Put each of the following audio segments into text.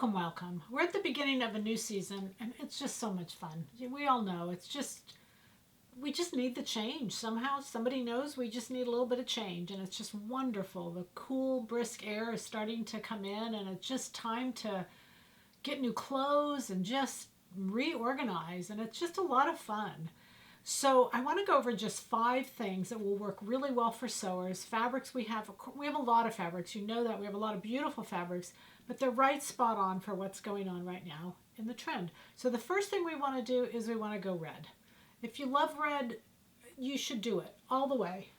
Welcome, welcome. We're at the beginning of a new season and it's just so much fun. We all know we just need the change. Somehow somebody knows we just need a little bit of change and it's just wonderful. The cool, brisk air is starting to come in and it's just time to get new clothes and just reorganize, and it's just a lot of fun. So I want to go over just 5 things that will work really well for sewers. Fabrics we have a lot of fabrics. You know that we have a lot of beautiful fabrics, but they're right spot on for what's going on right now in the trend. So the first thing we want to do is we want to go red. If you love red, you should do it all the way.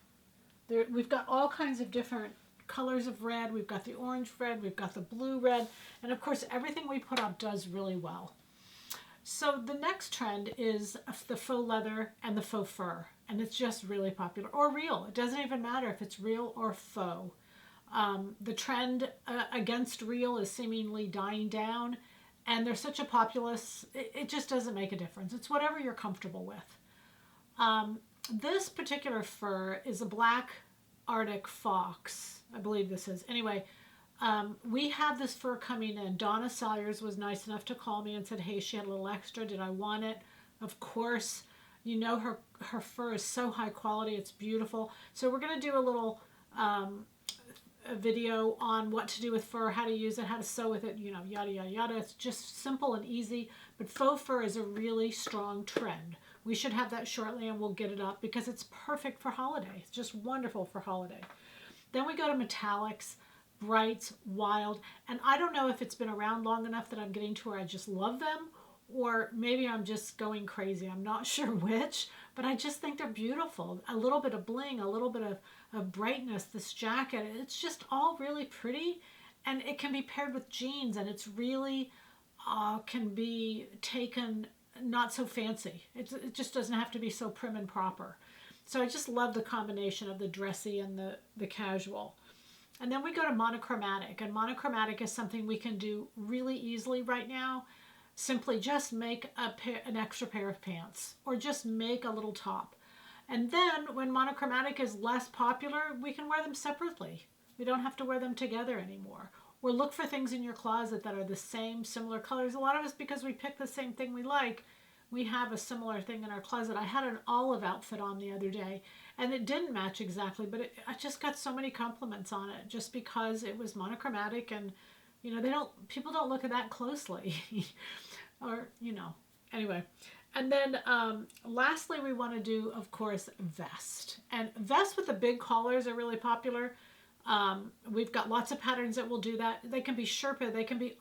We've got all kinds of different colors of red. We've got the orange red, we've got the blue red, and of course everything we put up does really well. So the next trend is the faux leather and the faux fur, and it's just really popular, or real. It doesn't even matter if it's real or faux. The trend against real is seemingly dying down, and there's such a populace, it just doesn't make a difference. It's whatever you're comfortable with. This particular fur is a black Arctic fox, I believe this is. Anyway, we have this fur coming in. Donna Salyers was nice enough to call me and said, hey, she had a little extra. Did I want it? Of course. You know her fur is so high quality. It's beautiful. So we're going to do a little a video on what to do with fur, how to use it, how to sew with it, you know, yada, yada, yada. It's just simple and easy. But faux fur is a really strong trend. We should have that shortly and we'll get it up because it's perfect for holiday. It's just wonderful for holiday. Then we go to metallics. Bright, wild, and I don't know if it's been around long enough that I'm getting to where I just love them, or maybe I'm just going crazy. I'm not sure which, but I just think they're beautiful. A little bit of bling, a little bit of brightness, this jacket, it's just all really pretty, and it can be paired with jeans, and it's really can be taken not so fancy. It just doesn't have to be so prim and proper. So I just love the combination of the dressy and the casual. And then we go to monochromatic, and monochromatic is something we can do really easily right now. Simply just make an extra pair of pants, or just make a little top. And then when monochromatic is less popular, we can wear them separately. We don't have to wear them together anymore. Or look for things in your closet that are the same, similar colors. A lot of us, because we pick the same thing we like, we have a similar thing in our closet. I had an olive outfit on the other day, and it didn't match exactly, but I just got so many compliments on it just because it was monochromatic, and you know, people don't look at that closely. Or, you know, anyway. And then lastly, we want to do, of course, vest. And vests with the big collars are really popular. We've got lots of patterns that will do that. They can be Sherpa,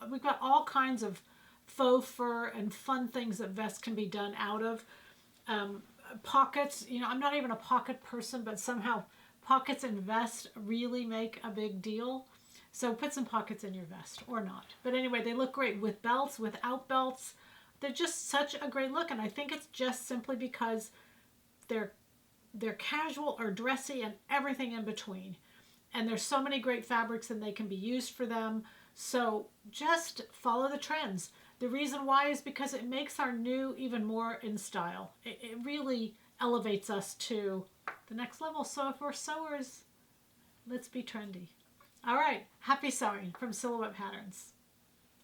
we've got all kinds of faux fur and fun things that vests can be done out of. Pockets, you know, I'm not even a pocket person, but somehow pockets and vests really make a big deal. So put some pockets in your vest, or not. But anyway, they look great with belts, without belts. They're just such a great look, and I think it's just simply because they're casual or dressy and everything in between. And there's so many great fabrics and they can be used for them. So just follow the trends. The reason why is because it makes our new even more in style. It really elevates us to the next level. So if we're sewers, let's be trendy. All right, happy sewing from Silhouette Patterns.